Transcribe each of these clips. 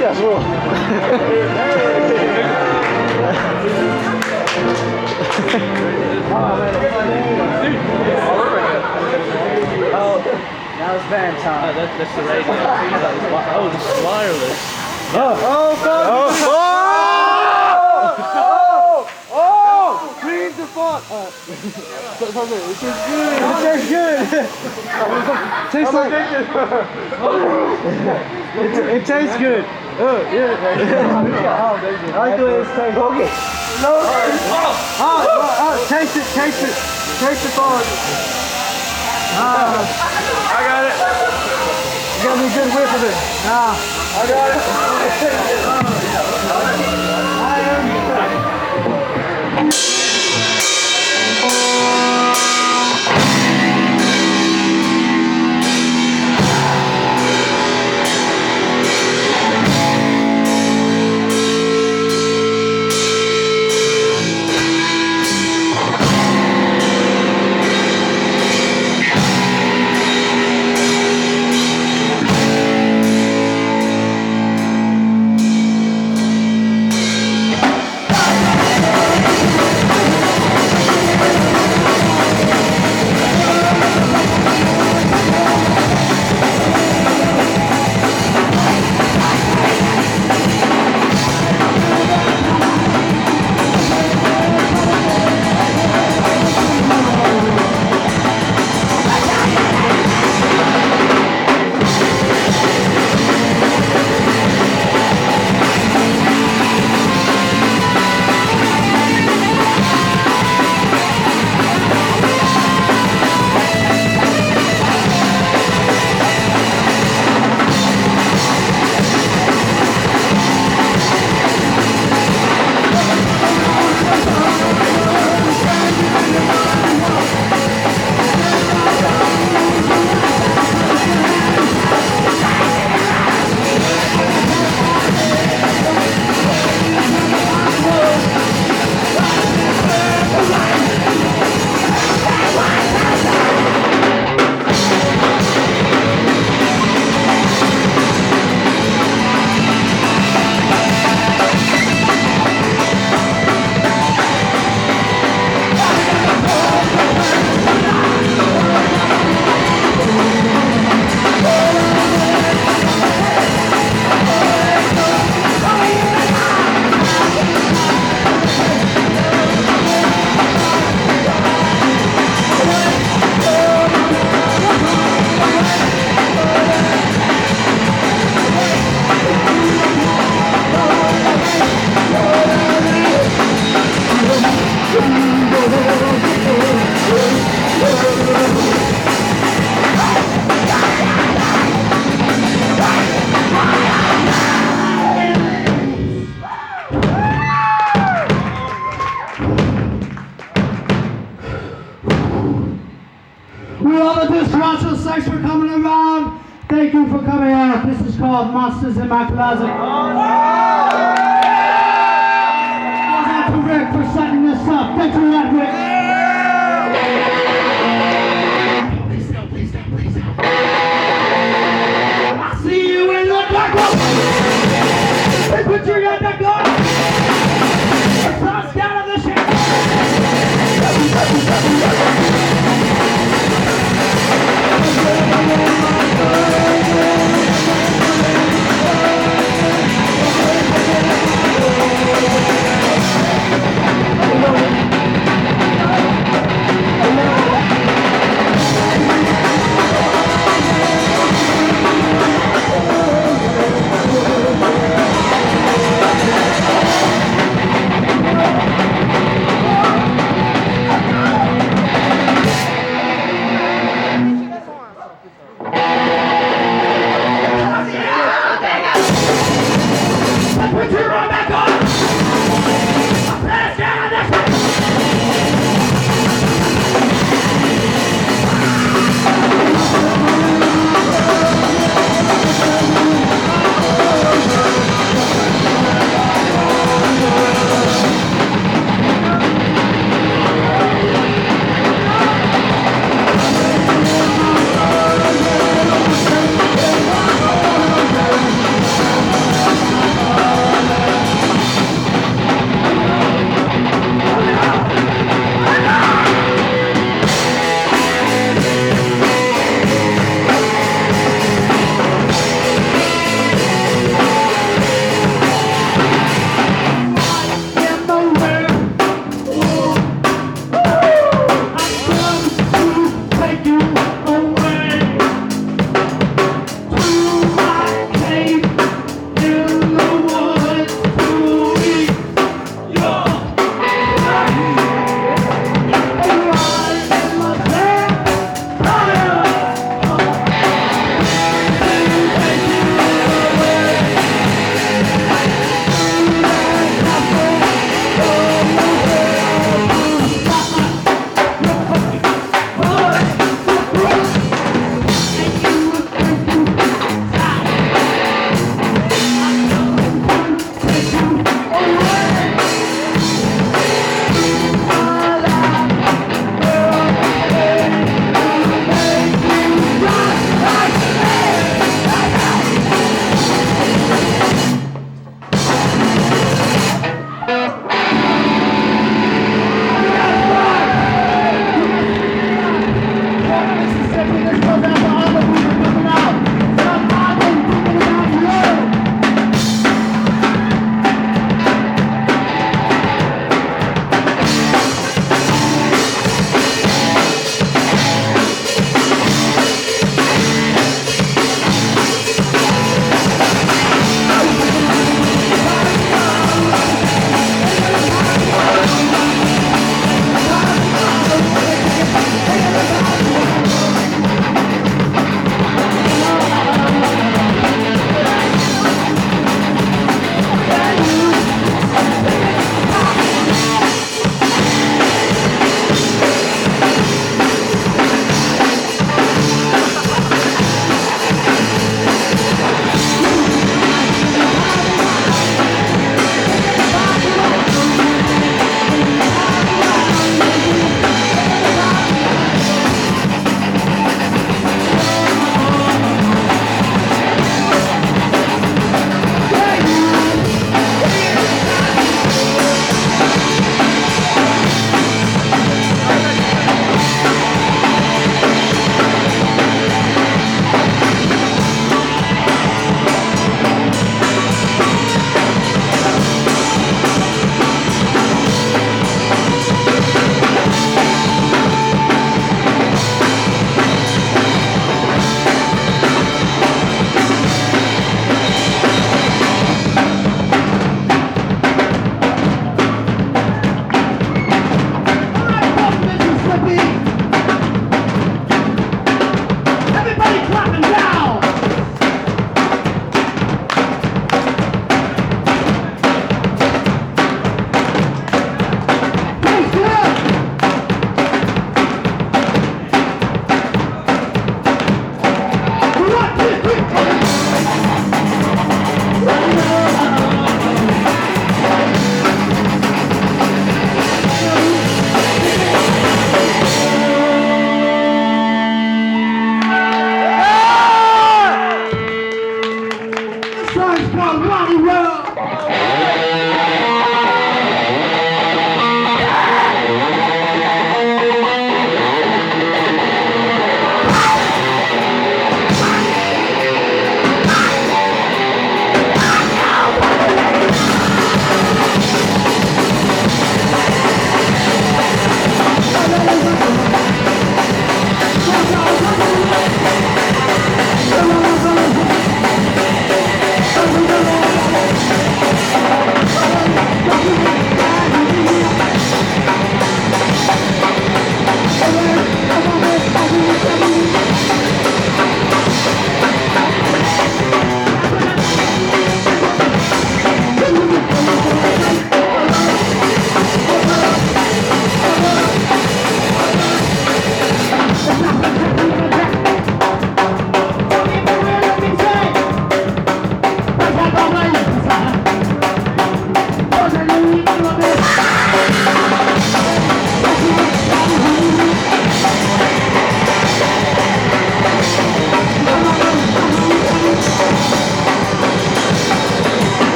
下说。That was bad time. Oh, that's the radio. Oh, this is wireless. Oh, fuck! Oh! Clean the fuck! It tastes good! It tastes good! Tastes like... it tastes good! Yeah. I like the way it tastes. Okay. No! Taste it! Taste it! Taste the fuck! I got it! You got me a good whiff of it. I got it. We love the Dishwashers. Thanks for coming around. Thank you for coming out. This is called Monsters in My Closet. Goes out to Rick for setting this up. Thanks for that, Rick. I see you in the dark room. Hey, put your gun back on. Toss down on the ship.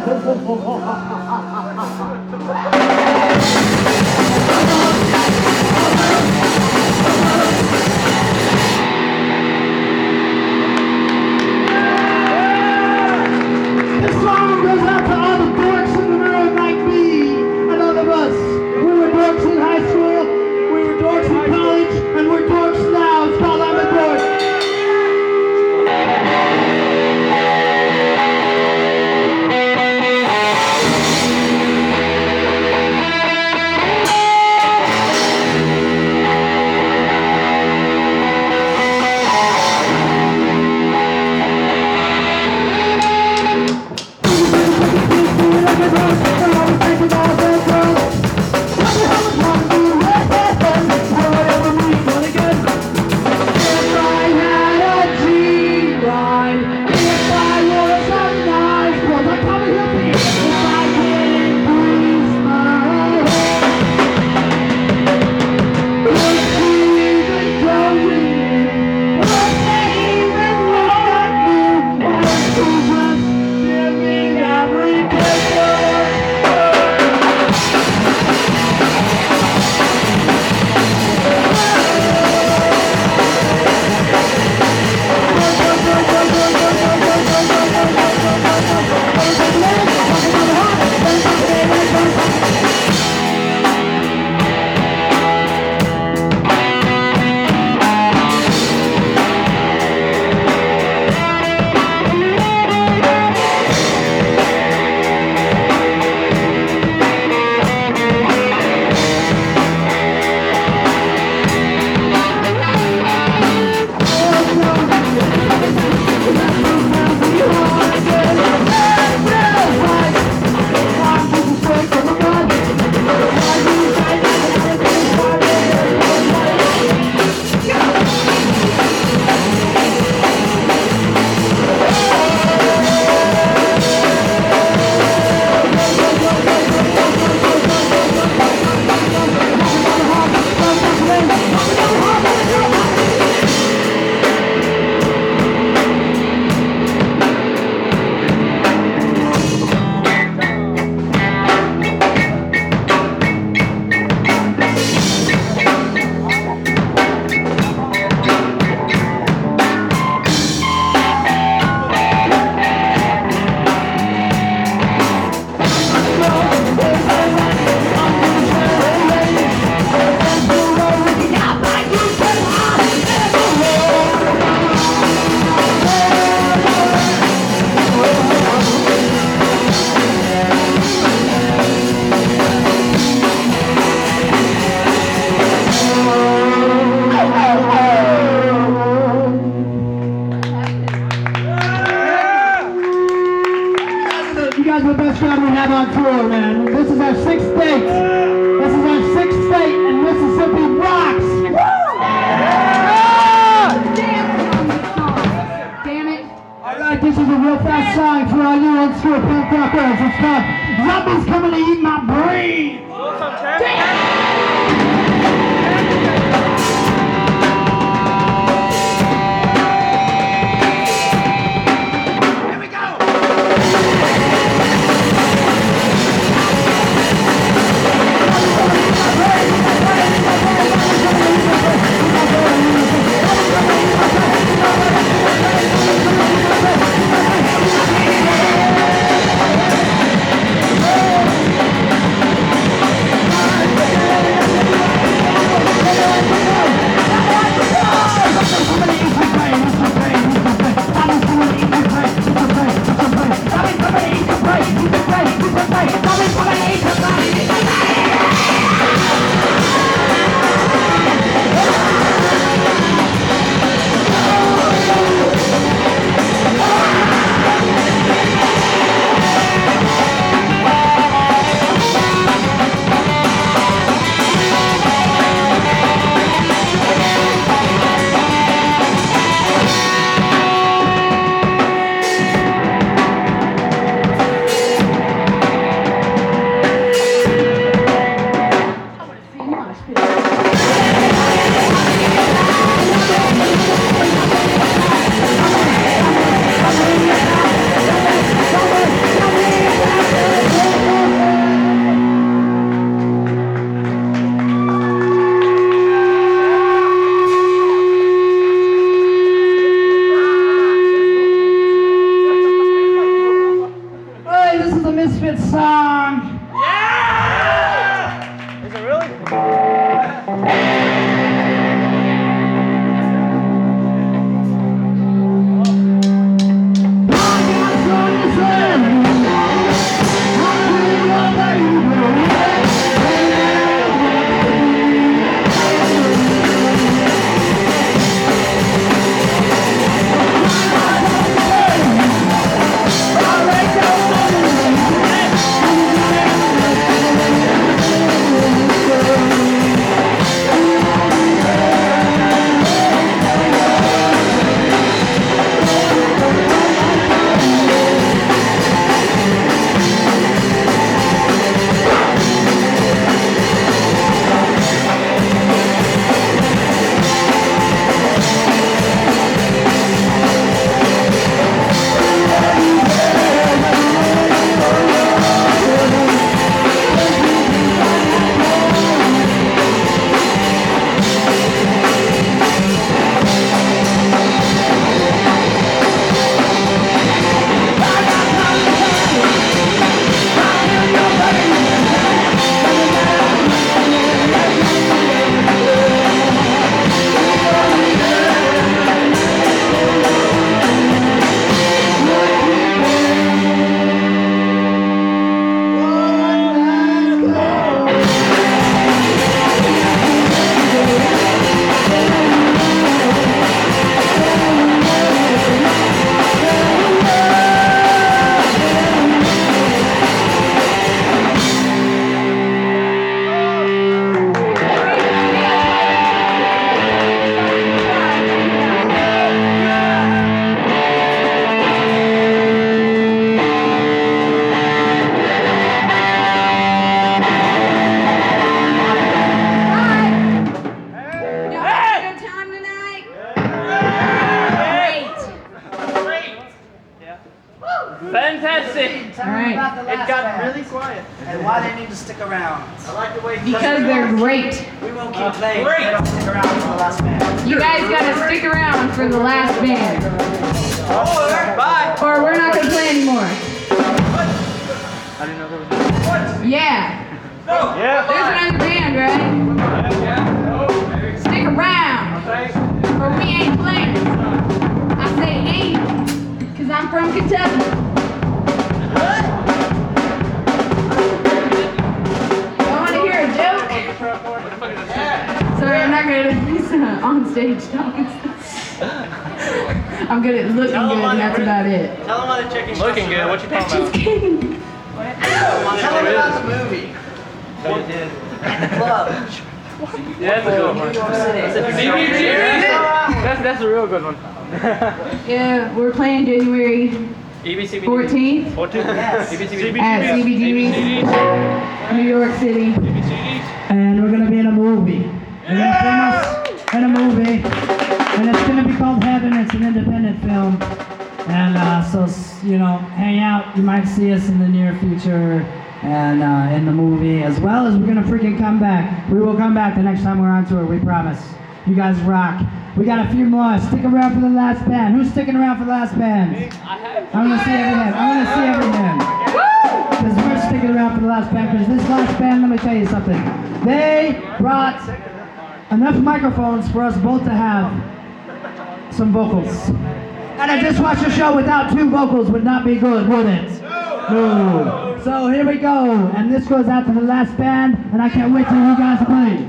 This song goes out to all the dorks in the room like me and all of us. We were dorks in high school, we were dorks in college, and we're dorks now. It's called I'm a Dork. The best job we have on tour, man. This is our 6th date. This is our 6th date, and Mississippi rocks. Woo! Damn it. All right, this is a real fast song for all you old school punk rockers. It's called "Zombies Coming to Eat My Brain." say this is a Misfits song. Yeah! Is it really? Fantastic! Alright. It got really quiet. And why they need to stick around? I like the way Because they're great. We won't keep playing. They don't stick around for the last band. You guys gotta stick around for the last band. Bye! Or we're not gonna play anymore. I didn't know there was Yeah. Yeah. There's another band, right? Stick around. Or we ain't playing. I say ain't, because I'm from Kentucky. I want to hear a joke. Sorry, I'm not good at these on stage talking stuff. I'm good at looking good, and that's about it. Tell them why the chicken. Looking good. What you talking Just about? kidding. Tell them about the movie. What you did. And the club. Yeah, that's a good one. That's a real good one. Yeah, we're playing January EBCB 14th 14th? Yes. at CBGB's, New York City. And we're gonna be in a movie. We're gonna film us in a movie, and it's gonna be called Heaven. It's an independent film, and so you know, hang out. You might see us in the near future, and in the movie, as well as we're gonna freaking come back. We will come back the next time we're on tour. We promise. You guys rock. We got a few more. Stick around for the last band. Who's sticking around for the last band? I'm gonna see every hand. I'm gonna see every hand. Because we're sticking around for the last band, because this last band, let me tell you something. They brought enough microphones for us both to have some vocals. And a Dishwasher show without two vocals would not be good, would it? No. So here we go. And this goes out to the last band, and I can't wait till you guys play.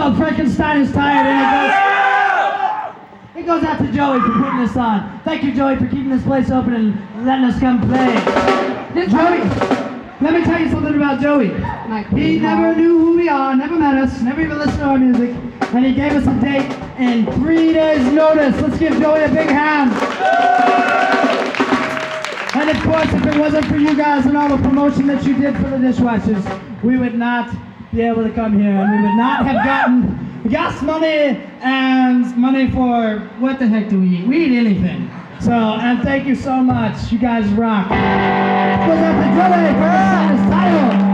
called Frankenstein is Tired, and it goes out to Joey for putting this on. Thank you, Joey, for keeping this place open and letting us come play. Joey, let me tell you something about Joey. He never knew who we are, never met us, never even listened to our music, and he gave us a date in 3 days' notice. Let's give Joey a big hand. And of course, if it wasn't for you guys and all the promotion that you did for the Dishwashers, we would not be able to come here, and we would not have gotten gas money and money for, what the heck do we eat? We eat anything. So, and thank you so much. You guys rock. Goes out to Joey for his title.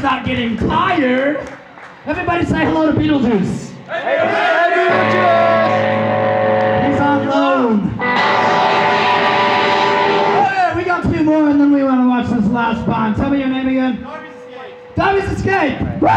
Not getting tired. Everybody say hello to Beetlejuice. Hey, Beetlejuice! He's on loan. Okay, we got 2 more and then we want to watch this last bond. Tell me your name again. Darby's Escape. Woo!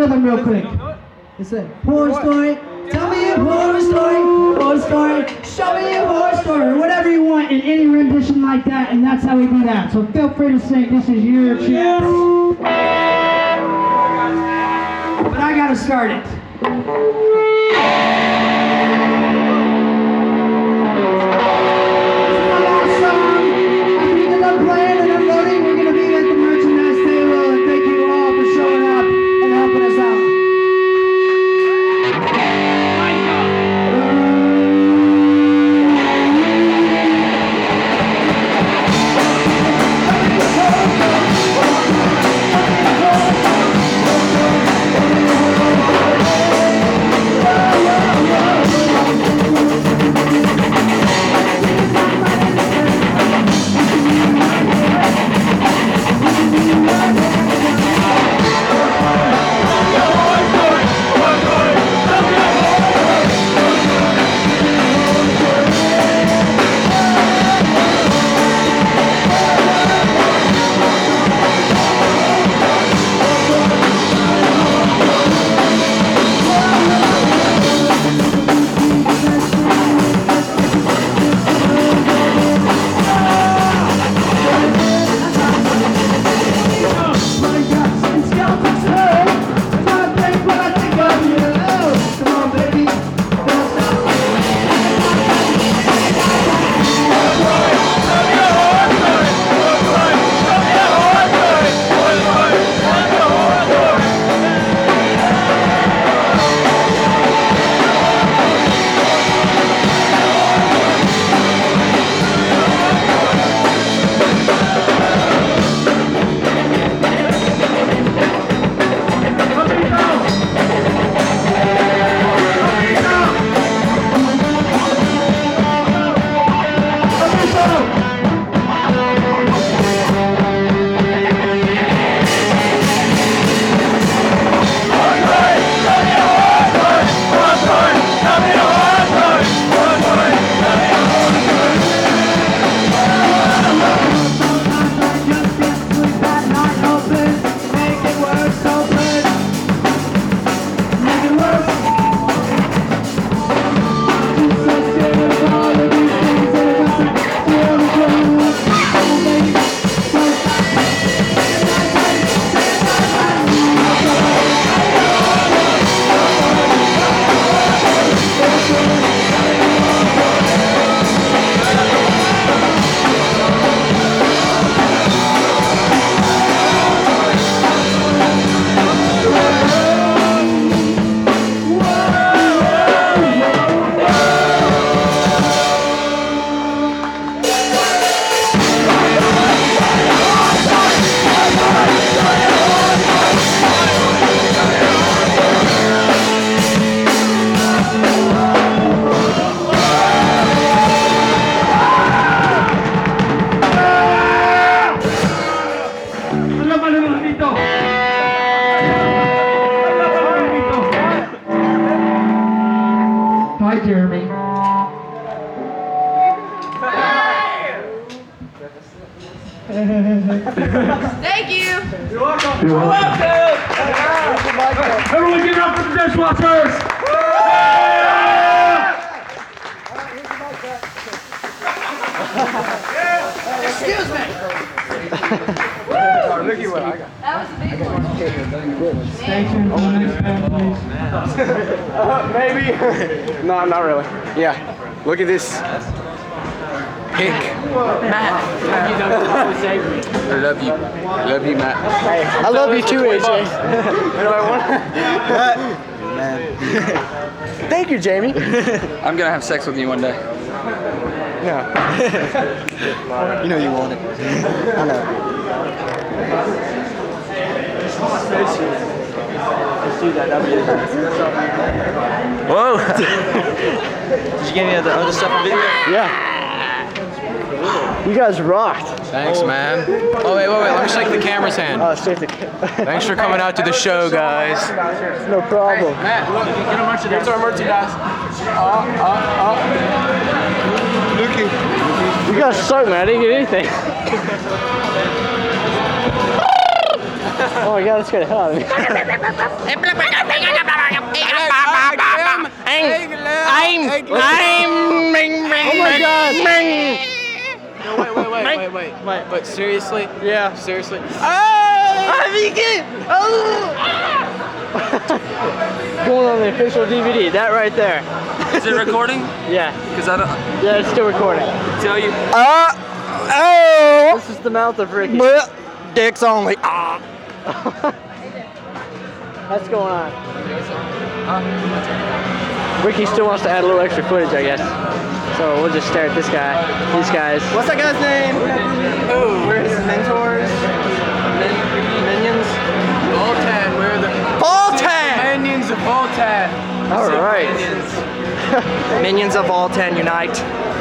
rhythm real quick. It's a horror story. Tell me a horror story, show me a horror story, or whatever you want in any rendition like that, and that's how we do that. So feel free to sing. This is your chance. But I gotta start it. Hi, Jeremy. Thank you. You're welcome. You're welcome. Everyone give it up for the Dishwashers. Excuse me. Look at what I got. That was a big one. Stay tuned for the next band, please. Maybe. No, not really. Yeah. Look at this. Pink. Matt, you know you always save me. I love you. I love you, Matt. Hey, I love you too, AJ. What do I want? Man. Thank you, Jamie. I'm gonna have sex with you one day. No. You know you want it. I know. Let's do that. That'll be it. Whoa! Did you get any of the other stuff on video? Yeah. You guys rocked. Thanks, man. Oh, wait. Let me shake the camera's hand. Straight to Thanks for coming out to the show, guys. no problem. Matt, look, get our merchandise. Here's our merchandise. You guys suck, man. I didn't get anything. Oh my god, that's gonna help. Oh my god! No, wait. But seriously? Yeah. Seriously? Going on the official DVD, that right there. Is it recording? Yeah. Because I don't Yeah, it's still recording. tell you. This is the mouth of Ricky. Dicks only. What's going on? Ricky still wants to add a little extra footage, I guess. So we'll just stare at this guy, these guys. What's that guy's name? Oh, We're his mentors. Minions. Fulton, we're the Fulton! minions of Fulton. All right. Minions of Fulton unite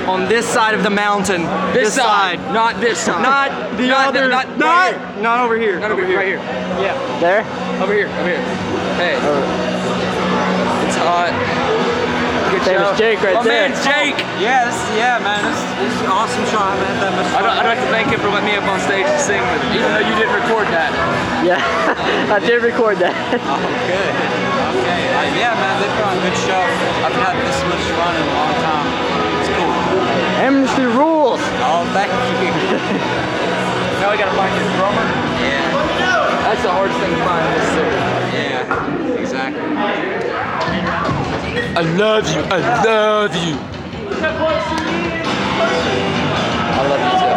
on this side of the mountain. This side, not this side. Not the other. Not over here. Not over here. Right here. Yeah. There? Over here. Hey. It's hot. Good Same show. as Jake right My there. man's Jake. Yeah, man, this is an awesome show. I haven't had that much fun. I'd like to thank him for letting me up on stage and sing with him. Even though you didn't record that. Yeah, I did record that. Oh, good. Okay. Yeah, man, they put on a good show. I've had this much fun in a long time. It's cool. Amnesty rules. Oh, thank you. Now we gotta find his drummer. Yeah. That's the hardest thing to find in this city. Yeah. Exactly. I love you. I love you. I love you too.